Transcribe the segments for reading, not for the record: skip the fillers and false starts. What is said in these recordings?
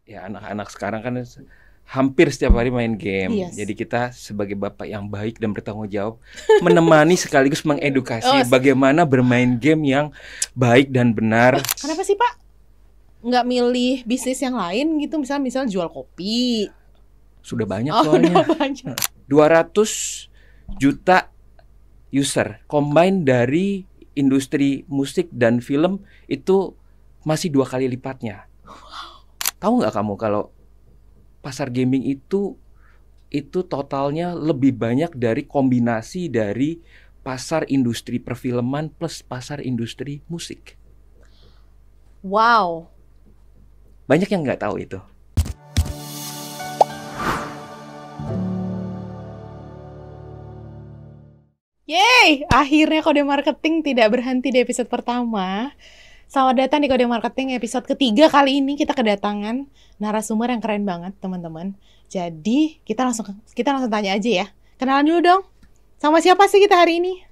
ya anak-anak sekarang kan hampir setiap hari main game. Yes. Jadi kita sebagai bapak yang baik dan bertanggung jawab menemani sekaligus mengedukasi Oh. bagaimana bermain game yang baik dan benar. Kenapa sih Pak nggak milih bisnis yang lain gitu, misal jual kopi? Sudah banyak Oh, udah soalnya. banyak. 200 juta user combine dari industri musik dan film itu masih 2 kali lipatnya. Tahu nggak kamu kalau pasar gaming itu totalnya lebih banyak dari kombinasi dari pasar industri perfilman plus pasar industri musik. Wow. Banyak yang nggak tahu itu. Yeay, akhirnya Kode Marketing tidak berhenti di episode pertama. Selamat datang di Kode Marketing episode ketiga. Kali ini kita kedatangan narasumber yang keren banget, teman-teman. Jadi, kita langsung tanya aja ya. Kenalan dulu dong. Sama siapa sih kita hari ini?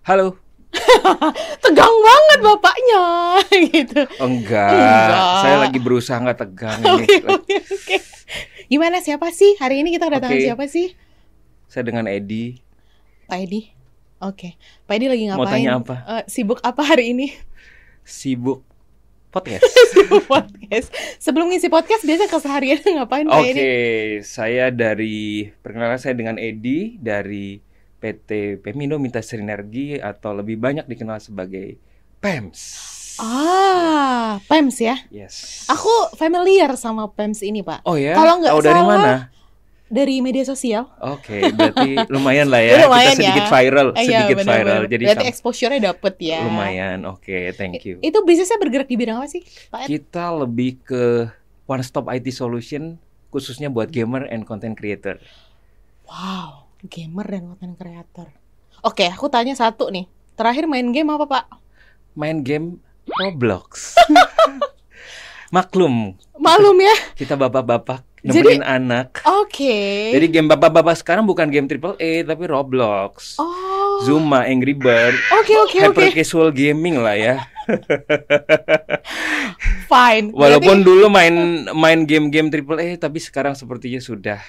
Halo. Tegang banget bapaknya gitu. Enggak. Saya lagi berusaha nggak tegang ini. Oke. Gimana, siapa sih? Hari ini kita kedatangan siapa sih? Saya dengan Edi. Pak Edi. Oke. Pak Edi lagi ngapain? Mau tanya apa? Sibuk apa hari ini? Sibuk podcast. Sibuk podcast. Sebelum ngisi podcast biasa keseharian ngapain Pak Edi? Oke, saya perkenalkan saya dengan Edi dari PT Pemindo Minta Sinergi atau lebih banyak dikenal sebagai PEMS. PEMS ya? Yes. Aku familiar sama PEMS ini, Pak. Oh ya? Kalau nggak tahu dari salah, mana? Dari media sosial. Oke, berarti lumayan lah ya. Lumayan kita sedikit ya. viral, Iya, sedikit bener-bener. viral. Jadi berarti exposure-nya dapet ya. lumayan. Oke, thank you. Itu bisnisnya bergerak di bidang apa sih, Pak Ed? Kita lebih ke one stop IT solution khususnya buat gamer and content creator. Wow, gamer dan content creator. Oke, aku tanya satu nih. Terakhir main game apa, Pak? Main game Roblox. Maklum, Malum ya? kita bapak-bapak Jadi- nemenin anak. Oke. Jadi game bapak-bapak sekarang bukan game AAA tapi Roblox, Oh. Zuma, Angry Bird, Oke. hyper casual gaming lah ya. Fine. Walaupun dulu main game-game AAA tapi sekarang sepertinya sudah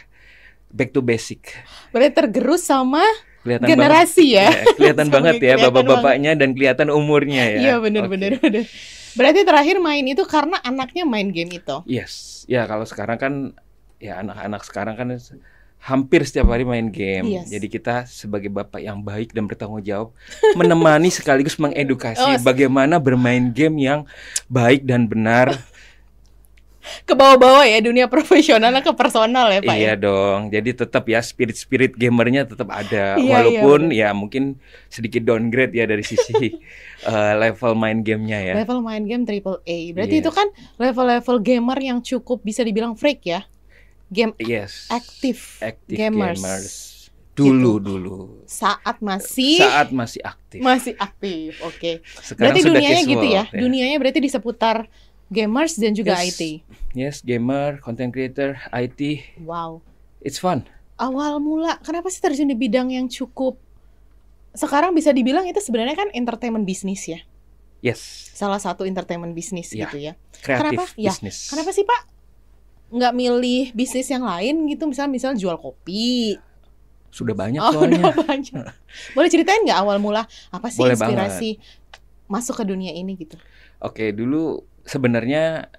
back to basic. Berarti tergerus sama Kelihatan generasi banget, ya. kelihatan Sama banget ya kelihatan bapak-bapaknya dan kelihatan umurnya ya. Iya, bener. Berarti terakhir main itu karena anaknya main game itu. Yes, ya kalau sekarang kan ya anak-anak sekarang kan hampir setiap hari main game. Yes. Jadi kita sebagai bapak yang baik dan bertanggung jawab menemani sekaligus mengedukasi Oh, bagaimana bermain game yang baik dan benar. Ke bawah-bawah ya, dunia profesional ke personal ya, Pak Iya ya. dong. Jadi tetap ya spirit gamernya tetap ada. Iya, Walaupun iya, ya mungkin sedikit downgrade ya dari sisi level main gamenya ya. Level main game AAA. Berarti Yes. itu kan level-level gamer yang cukup bisa dibilang freak ya. Game Yes. active gamers. gamers. Dulu. Saat masih aktif. masih aktif. Oke. Sekarang Berarti sudah dunianya casual, gitu ya. Dunianya berarti di seputar gamers dan juga Yes. IT. Yes, gamer, content creator, IT, Wow. it's fun. Awal mula kenapa sih terjun di bidang yang cukup sekarang bisa dibilang itu sebenarnya kan entertainment bisnis ya. Yes, Salah satu entertainment bisnis Ya. gitu ya. kreatif Kenapa? Ya, bisnis. Kenapa sih Pak nggak milih bisnis yang lain gitu, misal jual kopi? Sudah banyak Oh, soalnya. udah banyak. Boleh ceritain nggak awal mula apa sih Boleh inspirasi masuk ke dunia ini gitu? Oke, dulu sebenarnya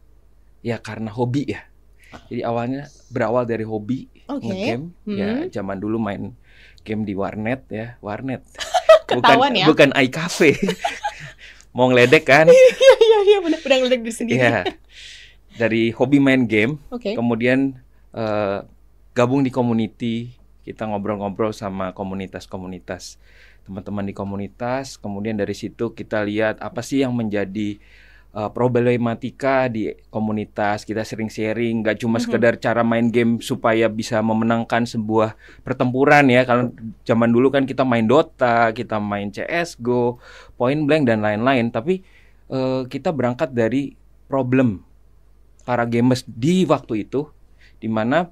ya karena hobi ya. Jadi awalnya berawal dari hobi Oke. ngegame. Ya zaman dulu main game di warnet ya, warnet. Ketahuan ya. Bukan iCafe. Mau ngeledek kan? Iya benar ngeledek diri sendiri. Iya. Dari hobi main game, Oke. kemudian gabung di community, kita ngobrol-ngobrol sama komunitas-komunitas, teman-teman di komunitas. Kemudian dari situ kita lihat apa sih yang menjadi problematika di komunitas. Kita sering sharing, nggak cuma sekedar cara main game supaya bisa memenangkan sebuah pertempuran ya. Kalau zaman dulu kan kita main Dota, kita main CS:GO, Point Blank dan lain-lain. Tapi kita berangkat dari problem para gamers di waktu itu, di mana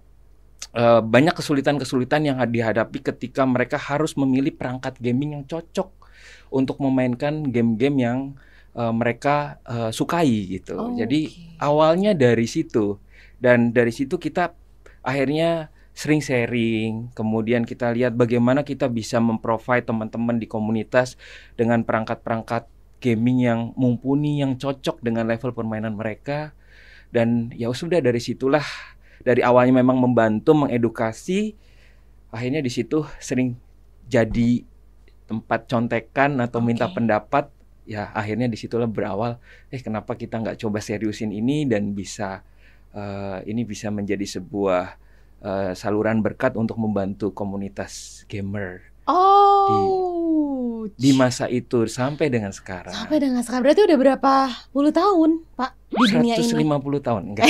banyak kesulitan-kesulitan yang dihadapi ketika mereka harus memilih perangkat gaming yang cocok untuk memainkan game-game yang mereka sukai gitu. Oh, Jadi oke. awalnya dari situ, Dan dari situ kita akhirnya sering sharing, kemudian kita lihat bagaimana kita bisa memprovide teman-teman di komunitas dengan perangkat-perangkat gaming yang mumpuni, yang cocok dengan level permainan mereka. Dan ya sudah dari situlah, dari awalnya memang membantu, mengedukasi, akhirnya di situ sering jadi tempat contekan atau minta pendapat. Ya akhirnya disitulah berawal, kenapa kita nggak coba seriusin ini dan bisa ini bisa menjadi sebuah saluran berkat untuk membantu komunitas gamer di masa itu sampai dengan sekarang. Sampai dengan sekarang berarti udah berapa puluh tahun, Pak, di dunia ini? 150 tahun, enggak.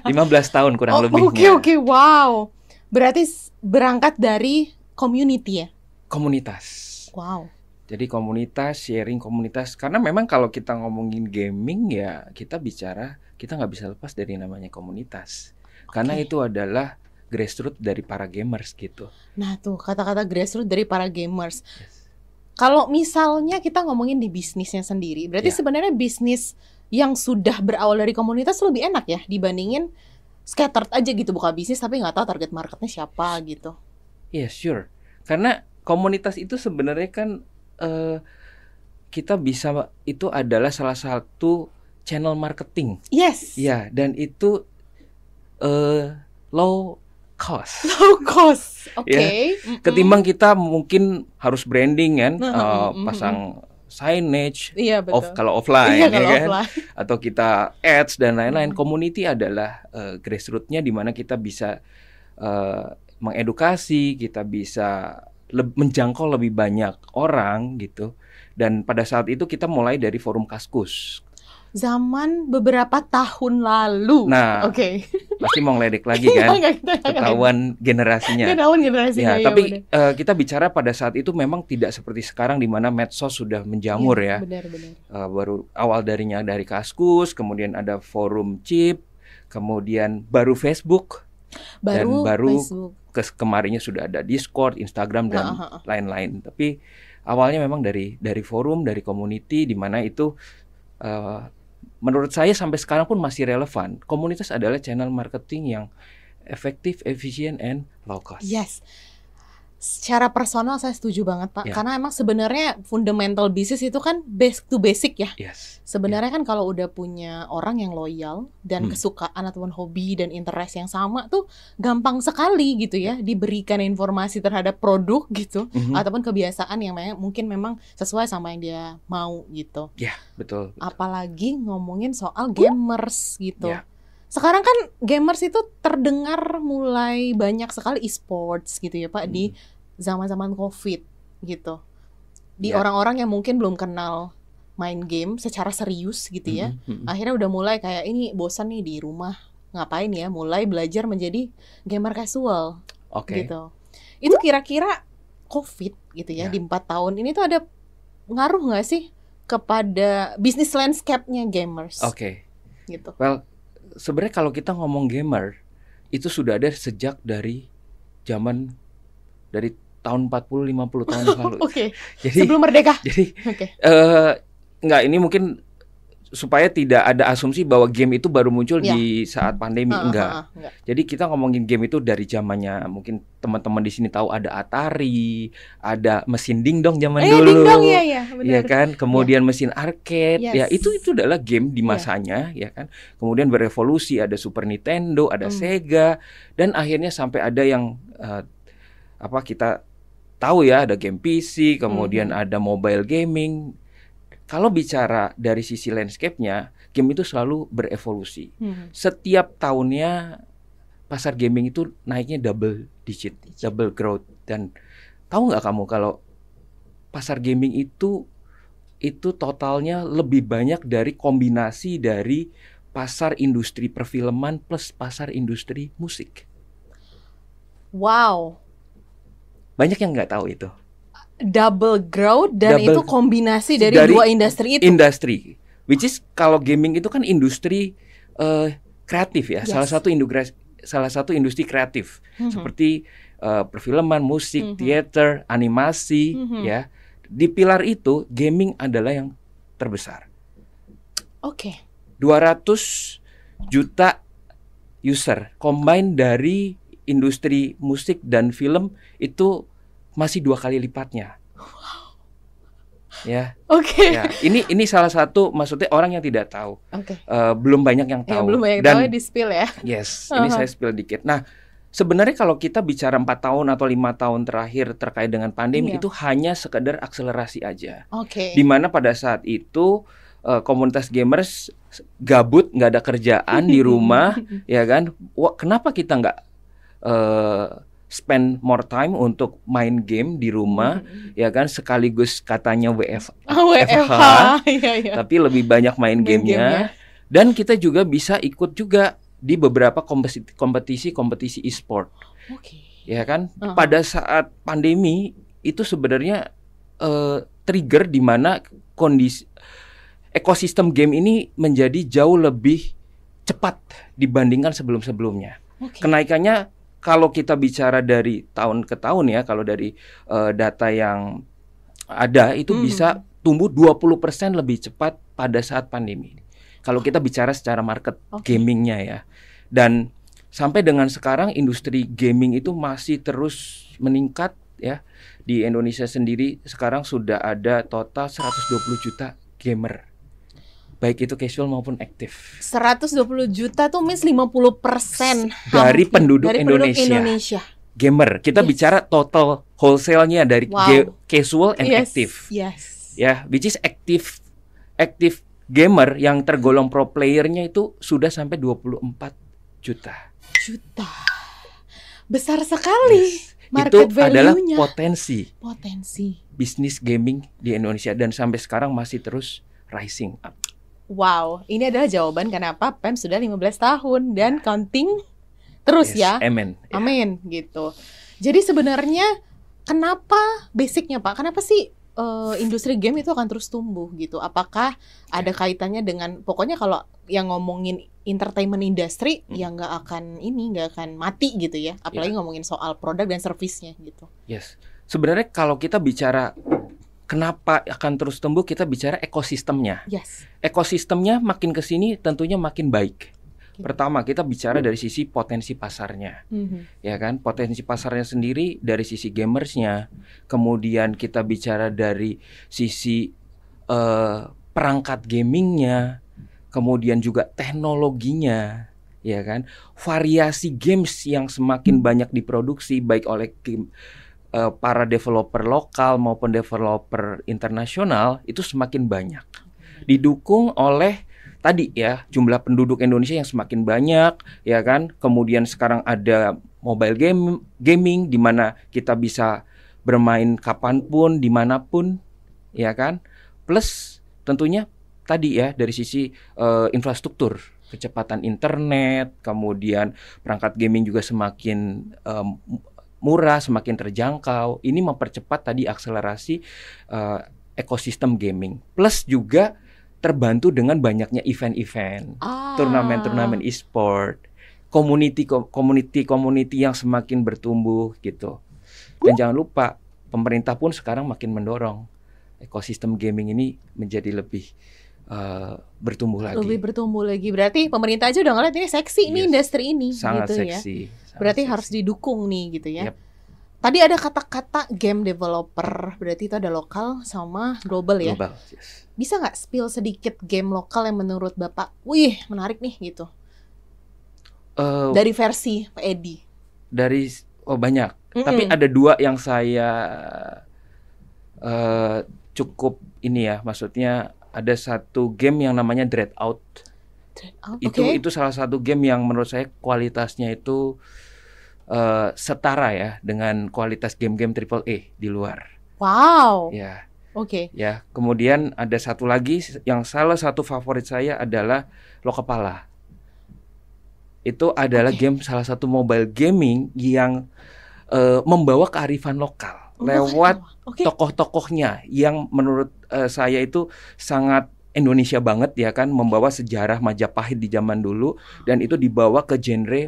15 tahun kurang lebihnya. Oke, wow. Berarti berangkat dari community ya? Komunitas. Wow. Jadi komunitas, sharing komunitas. Karena memang kalau kita ngomongin gaming ya kita nggak bisa lepas dari namanya komunitas. Karena itu adalah grassroots dari para gamers gitu. Nah tuh kata-kata grassroots dari para gamers. Kalau misalnya kita ngomongin di bisnisnya sendiri, berarti sebenarnya bisnis yang sudah berawal dari komunitas lebih enak ya dibandingin scattered aja gitu, buka bisnis tapi nggak tahu target marketnya siapa gitu. Sure. Karena komunitas itu sebenarnya kan kita bisa, itu adalah salah satu channel marketing. Yes. Ya, dan itu low cost. Low cost. Oke. Ketimbang kita mungkin harus branding kan, pasang signage, kalau offline, kan? Atau kita ads dan lain-lain. Community adalah grassroots-nya di mana kita bisa mengedukasi, kita bisa menjangkau lebih banyak orang gitu. Dan pada saat itu kita mulai dari forum Kaskus. Zaman beberapa tahun lalu. Nah, pasti mau ngeledek lagi kan, ketahuan generasinya. Ya, tapi kita bicara pada saat itu memang tidak seperti sekarang di mana medsos sudah menjamur ya. Benar. Baru awal dari Kaskus, kemudian ada forum Chip, kemudian baru Facebook, dan baru kemarinnya sudah ada Discord, Instagram dan lain-lain. Tapi awalnya memang dari forum, dari community, di mana itu menurut saya sampai sekarang pun masih relevan. Komunitas adalah channel marketing yang efektif, efisien, and low cost. Yes. Secara personal saya setuju banget, Pak. Karena emang sebenarnya fundamental bisnis itu kan basic to basic ya. Yes. Sebenarnya kan kalau udah punya orang yang loyal dan kesukaan ataupun hobi dan interest yang sama tuh gampang sekali gitu ya diberikan informasi terhadap produk gitu ataupun kebiasaan yang mungkin memang sesuai sama yang dia mau gitu. Ya, betul. Apalagi ngomongin soal gamers gitu. Sekarang kan gamers itu terdengar mulai banyak sekali e-sports gitu ya Pak di zaman-zaman COVID gitu. Di orang-orang yang mungkin belum kenal main game secara serius gitu ya. Akhirnya udah mulai kayak ini bosan nih di rumah ngapain ya, mulai belajar menjadi gamer casual gitu. Itu kira-kira COVID gitu ya di 4 tahun ini tuh ada ngaruh nggak sih kepada bisnis landscape-nya gamers? Gitu. Well, sebenarnya kalau kita ngomong gamer itu sudah ada sejak dari tahun 40-50 tahun lalu. Jadi sebelum merdeka. Jadi enggak, ini mungkin supaya tidak ada asumsi bahwa game itu baru muncul di saat pandemi, enggak. Jadi kita ngomongin game itu dari zamannya, mungkin teman-teman di sini tahu ada Atari, ada mesin dingdong zaman dulu. Dingdong, ya kan, kemudian mesin arcade, ya itu adalah game di masanya, ya kan. Kemudian berevolusi, ada Super Nintendo, ada Sega, dan akhirnya sampai ada yang kita tahu ya, ada game PC, kemudian ada mobile gaming. Kalau bicara dari sisi landscape-nya, game itu selalu berevolusi. Setiap tahunnya pasar gaming itu naiknya double digit, double growth. Dan tahu nggak kamu kalau pasar gaming itu totalnya lebih banyak dari kombinasi dari pasar industri perfilman plus pasar industri musik. Wow. Banyak yang nggak tahu itu. Double growth dan itu kombinasi dari dua industri itu. Industri, which is kalau gaming itu kan industri kreatif ya, salah satu industri kreatif seperti perfilman, musik, teater, animasi, ya. Di pilar itu gaming adalah yang terbesar. 200 juta user. Combine dari industri musik dan film itu masih 2 kali lipatnya. Ya. Oke. Ya, ini salah satu, maksudnya orang yang tidak tahu. Oke. Belum banyak yang tahu. Belum banyak Dan tahu, di spill ya. yes, ini saya spill dikit. Nah, sebenarnya kalau kita bicara 4 tahun atau 5 tahun terakhir terkait dengan pandemi, itu hanya sekedar akselerasi aja. Oke. Dimana pada saat itu komunitas gamers gabut, nggak ada kerjaan di rumah, ya kan? Wah, kenapa kita nggak spend more time untuk main game di rumah, ya kan? Sekaligus katanya WFH, iya. tapi lebih banyak main gamenya. Dan kita juga bisa ikut juga di beberapa kompetisi e-sport. Ya kan? Pada saat pandemi itu sebenarnya trigger di mana kondisi ekosistem game ini menjadi jauh lebih cepat dibandingkan sebelum-sebelumnya. Kenaikannya kalau kita bicara dari tahun ke tahun ya, kalau dari data yang ada itu bisa tumbuh 20% lebih cepat pada saat pandemi. Kalau kita bicara secara market gamingnya ya. Dan sampai dengan sekarang industri gaming itu masih terus meningkat ya. Di Indonesia sendiri sekarang sudah ada total 120 juta gamer. Baik itu casual maupun aktif. 120 juta tuh means 50% dari penduduk Indonesia. Gamer. Kita bicara total wholesale-nya dari casual and active. Ya, which is active gamer yang tergolong pro player-nya itu sudah sampai 24 juta. Besar sekali. Market itu adalah potensi bisnis gaming di Indonesia dan sampai sekarang masih terus rising up. Wow, ini adalah jawaban kenapa PEM sudah 15 tahun dan counting terus ya. Amin. Amin gitu. Jadi sebenarnya kenapa basicnya Pak? Kenapa sih industri game itu akan terus tumbuh gitu? Apakah ada kaitannya dengan, pokoknya kalau yang ngomongin entertainment industry yang nggak akan mati gitu ya? Apalagi ngomongin soal produk dan servisnya gitu. Yes. Sebenarnya kalau kita bicara kenapa akan terus tumbuh, kita bicara ekosistemnya. Ekosistemnya makin kesini tentunya makin baik. Pertama kita bicara dari sisi potensi pasarnya, ya kan? Potensi pasarnya sendiri dari sisi gamersnya. Kemudian kita bicara dari sisi perangkat gamingnya, kemudian juga teknologinya, ya kan? Variasi games yang semakin banyak diproduksi baik oleh para developer lokal maupun developer internasional itu semakin banyak. Didukung oleh tadi ya, jumlah penduduk Indonesia yang semakin banyak, ya kan? Kemudian sekarang ada mobile gaming di mana kita bisa bermain kapanpun, dimanapun, ya kan? Plus tentunya tadi ya dari sisi infrastruktur, kecepatan internet, kemudian perangkat gaming juga semakin murah, semakin terjangkau. Ini mempercepat tadi akselerasi ekosistem gaming. Plus juga terbantu dengan banyaknya event-event, turnamen-turnamen e-sport, community yang semakin bertumbuh gitu. Dan jangan lupa, pemerintah pun sekarang makin mendorong ekosistem gaming ini menjadi lebih bertumbuh lagi. Lebih bertumbuh lagi. Berarti pemerintah aja udah ngeliat ini seksi nih industri ini. Sangat gitu seksi. Ya. Berarti harus didukung nih gitu ya. Yep. Tadi ada kata-kata game developer. Berarti itu ada lokal sama global ya. Global, yes. Bisa nggak spill sedikit game lokal yang menurut Bapak, wih menarik nih gitu. Dari versi Pak Edi. Banyak. Tapi ada 2 yang saya cukup ini ya, maksudnya ada satu game yang namanya Dreadout. Itu salah satu game yang menurut saya kualitasnya itu setara ya dengan kualitas game-game AAA di luar. Wow. Ya. Oke. Ya, kemudian ada satu lagi yang salah satu favorit saya adalah Lokapala. Itu adalah game, salah satu mobile gaming yang membawa kearifan lokal lewat tokoh-tokohnya yang menurut saya itu sangat Indonesia banget ya kan, membawa sejarah Majapahit di zaman dulu dan itu dibawa ke genre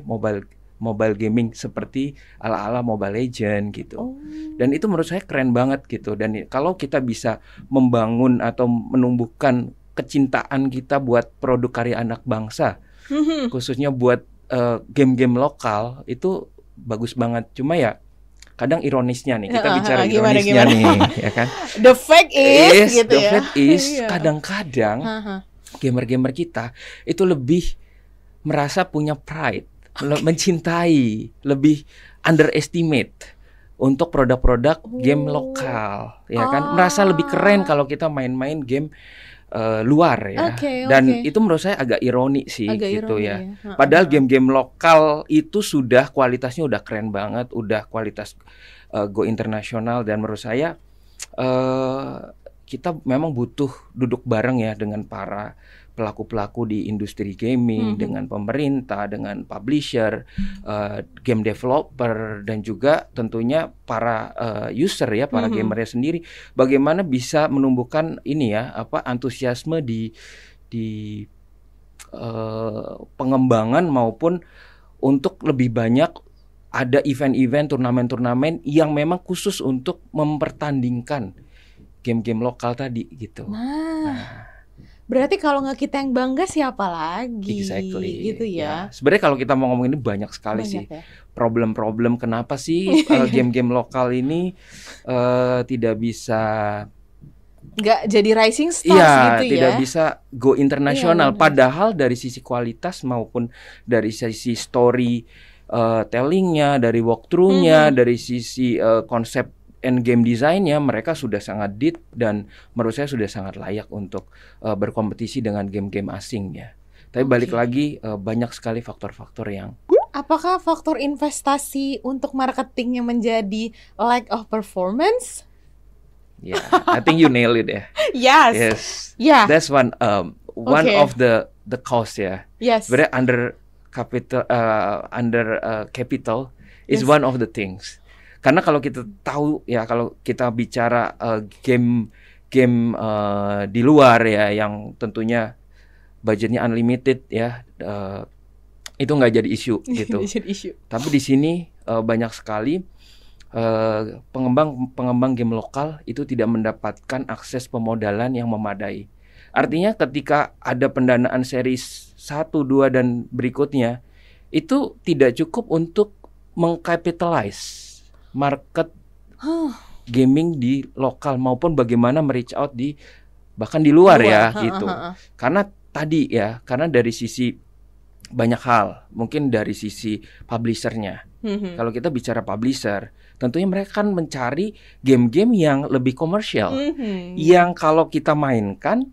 mobile gaming seperti ala-ala Mobile Legend gitu. Dan itu menurut saya keren banget gitu. Dan kalau kita bisa membangun atau menumbuhkan kecintaan kita buat produk karya anak bangsa, khususnya buat game-game lokal itu bagus banget. Cuma ya kadang ironisnya nih, kita bicara ironisnya nih, ya kan? The fact is, gitu the ya. fact is, kadang-kadang gamer-gamer kita itu lebih merasa punya pride, mencintai, lebih underestimate untuk produk-produk game lokal, ya kan? Merasa lebih keren kalau kita main-main game luar ya. Dan itu menurut saya agak ironi sih, gitu ya. Padahal game-game lokal itu sudah kualitasnya udah keren banget, udah kualitas go internasional, dan menurut saya kita memang butuh duduk bareng ya dengan para pelaku-pelaku di industri gaming, dengan pemerintah, dengan publisher, game developer, dan juga tentunya para user ya, para gamernya sendiri. Bagaimana bisa menumbuhkan ini ya, antusiasme di pengembangan maupun untuk lebih banyak ada event-event, turnamen-turnamen yang memang khusus untuk mempertandingkan game-game lokal tadi gitu. Nah. Berarti kalau nggak kita yang bangga siapa lagi? Exactly. Gitu ya. Sebenarnya kalau kita mau ngomong ini banyak sekali sih problem-problem kenapa sih game-game lokal ini tidak bisa nggak jadi rising stars gitu ya. Tidak bisa go internasional. Padahal dari sisi kualitas maupun dari sisi story tellingnya, dari walkthrough-nya, dari sisi konsep and game design-nya, mereka sudah sangat deep dan menurut saya sudah sangat layak untuk berkompetisi dengan game-game asing ya. Tapi balik lagi banyak sekali faktor-faktor yang. Apakah faktor investasi untuk marketingnya menjadi lack of performance? Yeah, I think you nail it ya. Yes. Yeah. That's one of the cause ya. Yes. But under capital is one of the things. Karena kalau kita tahu ya, kalau kita bicara game di luar ya, yang tentunya budgetnya unlimited ya, itu nggak jadi isu gitu. Tapi di sini banyak sekali pengembang game lokal itu tidak mendapatkan akses pemodalan yang memadai. Artinya ketika ada pendanaan series 1, 2 dan berikutnya, itu tidak cukup untuk mengcapitalize market gaming di lokal maupun bagaimana reach out bahkan di luar ya gitu. Karena tadi ya, karena dari sisi banyak hal, mungkin dari sisi publishernya. Kalau kita bicara publisher, tentunya mereka kan mencari game-game yang lebih komersial, yang kalau kita mainkan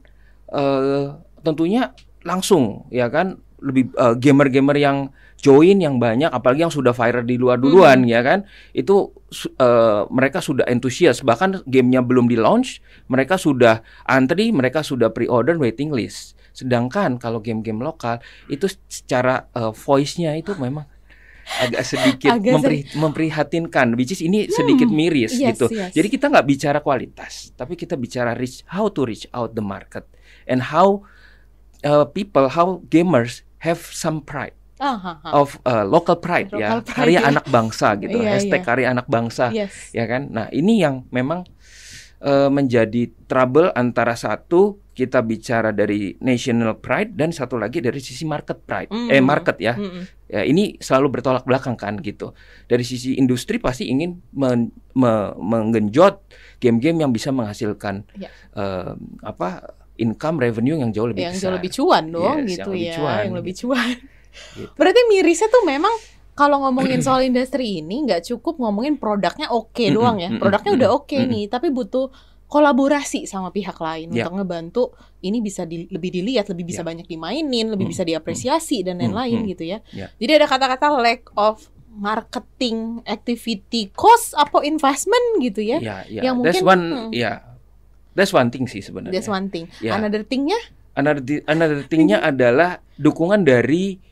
tentunya langsung ya kan, lebih gamer-gamer yang join yang banyak, apalagi yang sudah viral di luar duluan ya kan, itu mereka sudah antusias, bahkan gamenya belum di launch mereka sudah antri, mereka sudah pre-order waiting list. Sedangkan kalau game-game lokal itu secara voice-nya itu memang agak sedikit memprihatinkan, which is ini sedikit miris gitu. Jadi kita nggak bicara kualitas, tapi kita bicara how to reach out the market and how gamers have some pride. Of local pride ya, karya anak bangsa gitu, karya anak bangsa, ya kan. Nah ini yang memang menjadi trouble, antara satu kita bicara dari national pride dan satu lagi dari sisi market pride, market ya. Ya ini selalu bertolak belakang kan gitu. Dari sisi industri pasti ingin menggenjot game-game yang bisa menghasilkan income revenue yang jauh lebih besar, jauh lebih cuan dong, gitu ya, yang gitu. lebih cuan. Gitu. Berarti mirisnya tuh memang kalau ngomongin soal industri ini nggak cukup ngomongin produknya oke doang ya. Produknya udah oke nih, tapi butuh kolaborasi sama pihak lain untuk ngebantu ini bisa lebih dilihat, lebih bisa banyak dimainin, lebih bisa diapresiasi dan lain-lain gitu ya. Jadi ada kata-kata lack of marketing activity cost atau investment gitu ya. Yang mungkin that's one thing sih sebenarnya. That's one thing. Another thing-nya? Another thing-nya adalah dukungan dari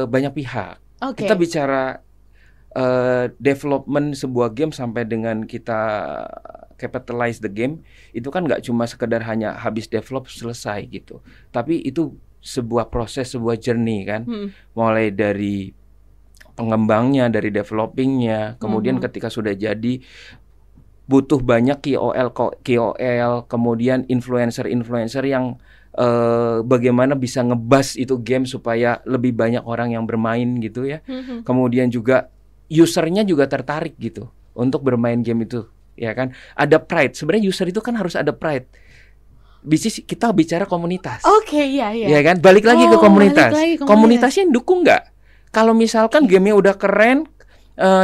banyak pihak. Kita bicara development sebuah game sampai dengan kita capitalize the game, itu kan nggak cuma sekedar hanya habis develop selesai gitu. Tapi itu sebuah proses, sebuah journey kan. Mulai dari pengembangnya, dari developingnya, kemudian ketika sudah jadi butuh banyak KOL, kemudian influencer yang bagaimana bisa ngebas itu game supaya lebih banyak orang yang bermain gitu ya. Kemudian juga usernya juga tertarik gitu untuk bermain game itu, ya kan? Ada pride. Sebenarnya user itu kan harus ada pride. Bisnis kita bicara komunitas. Oke, iya. Ya kan? Balik lagi ke komunitas. Komunitasnya dukung nggak? Kalau misalkan gamenya udah keren,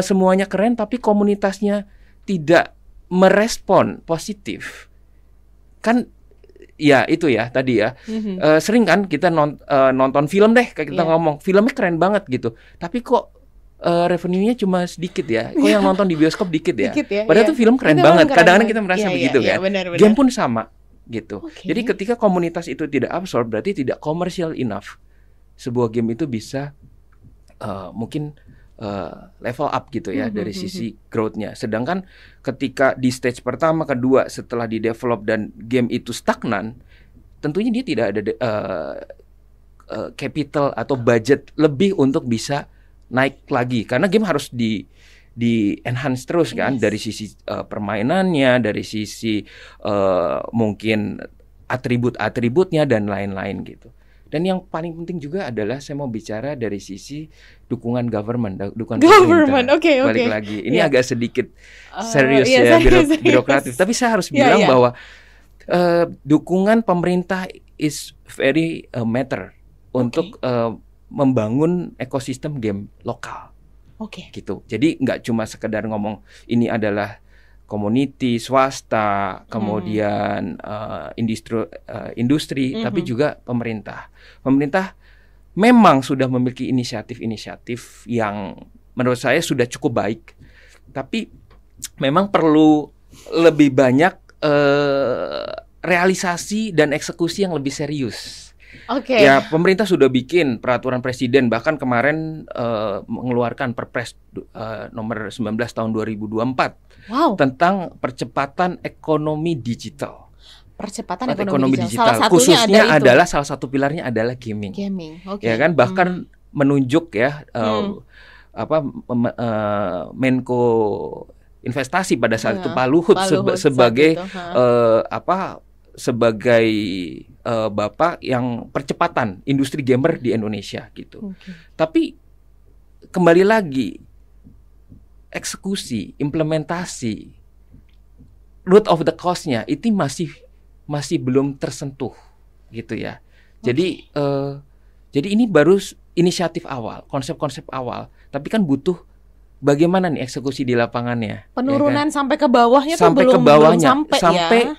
semuanya keren, tapi komunitasnya tidak merespon positif, kan? Ya itu ya tadi ya. Sering kan kita nonton film deh, kayak kita ngomong filmnya keren banget gitu, tapi kok revenue-nya cuma sedikit ya. Kok yang nonton di bioskop dikit ya. Padahal tuh film keren banget. Kadang-kadang kita merasa begitu kan. Benar. Game pun sama gitu. Jadi ketika komunitas itu tidak absorb, berarti tidak commercial enough. Sebuah game itu bisa mungkin level up gitu ya dari sisi growth-nya. Sedangkan ketika di stage pertama, kedua setelah di develop dan game itu stagnan, tentunya dia tidak ada capital atau budget lebih untuk bisa naik lagi, karena game harus di enhance terus kan, dari sisi permainannya, dari sisi mungkin atribut-atributnya dan lain-lain gitu. Dan yang paling penting juga adalah saya mau bicara dari sisi dukungan government, pemerintah. Oke. Balik lagi, ini agak sedikit serius birokratif, tapi saya harus bilang bahwa dukungan pemerintah is very matter untuk membangun ekosistem game lokal. Gitu. Jadi nggak cuma sekedar ngomong ini adalah community, swasta, kemudian industri, tapi juga pemerintah. Pemerintah memang sudah memiliki inisiatif-inisiatif yang menurut saya sudah cukup baik, tapi memang perlu lebih banyak realisasi dan eksekusi yang lebih serius. Ya, pemerintah sudah bikin peraturan presiden, bahkan kemarin mengeluarkan Perpres nomor 19 tahun 2024 tentang percepatan ekonomi digital. Percepatan ekonomi digital. Khususnya adalah salah satu pilarnya adalah gaming. Ya kan, bahkan menunjuk ya Menko Investasi pada saat itu Pak Luhut sebagai sebagai bapak yang percepatan industri gamer di Indonesia gitu. Tapi kembali lagi, eksekusi, implementasi, root of the cause-nya itu masih belum tersentuh gitu ya. Jadi ini baru inisiatif awal, konsep-konsep awal, tapi kan butuh bagaimana nih eksekusi di lapangannya. Penurunan ya kan? sampai ke bawahnya sampai tuh belum sampai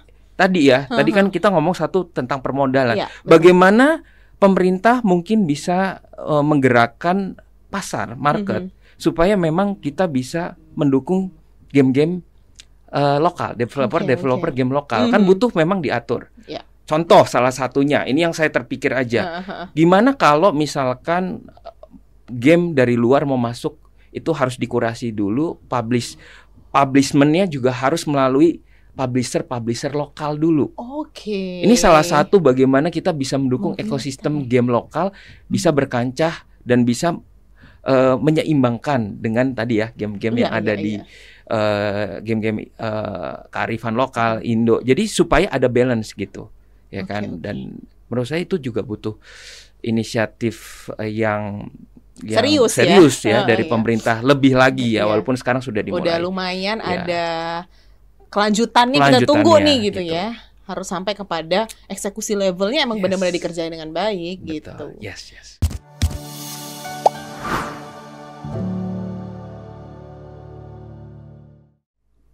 ya. Tadi kan kita ngomong satu tentang permodalan. Bagaimana pemerintah mungkin bisa menggerakkan pasar, market, supaya memang kita bisa mendukung game-game lokal, developer game lokal. Kan butuh memang diatur. Contoh salah satunya, ini yang saya terpikir aja. Gimana kalau misalkan game dari luar mau masuk, itu harus dikurasi dulu, publishment-nya juga harus melalui publisher lokal dulu. Ini salah satu bagaimana kita bisa mendukung ekosistem game lokal bisa berkancah dan bisa menyeimbangkan dengan tadi ya game-game yang ada di game-game kearifan lokal Indo. Jadi supaya ada balance gitu, ya kan? Dan menurut saya itu juga butuh inisiatif yang serius ya dari pemerintah lebih lagi ya, walaupun sekarang sudah dimulai. Udah lumayan ada kelanjutan nih, kita tunggu nih gitu ya. Harus sampai kepada eksekusi levelnya emang benar-benar dikerjain dengan baik. Betul. Gitu. Yes.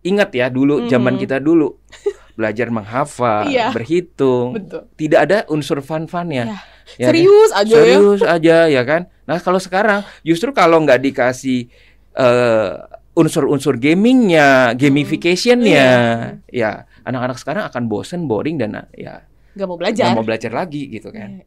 Ingat ya dulu, zaman kita dulu belajar menghafal, berhitung, tidak ada unsur fun-funnya. Ya, serius aja ya kan. Nah kalau sekarang justru kalau nggak dikasih unsur-unsur gamingnya, gamificationnya, ya anak-anak sekarang akan bosen, boring dan ya nggak mau belajar lagi gitu kan.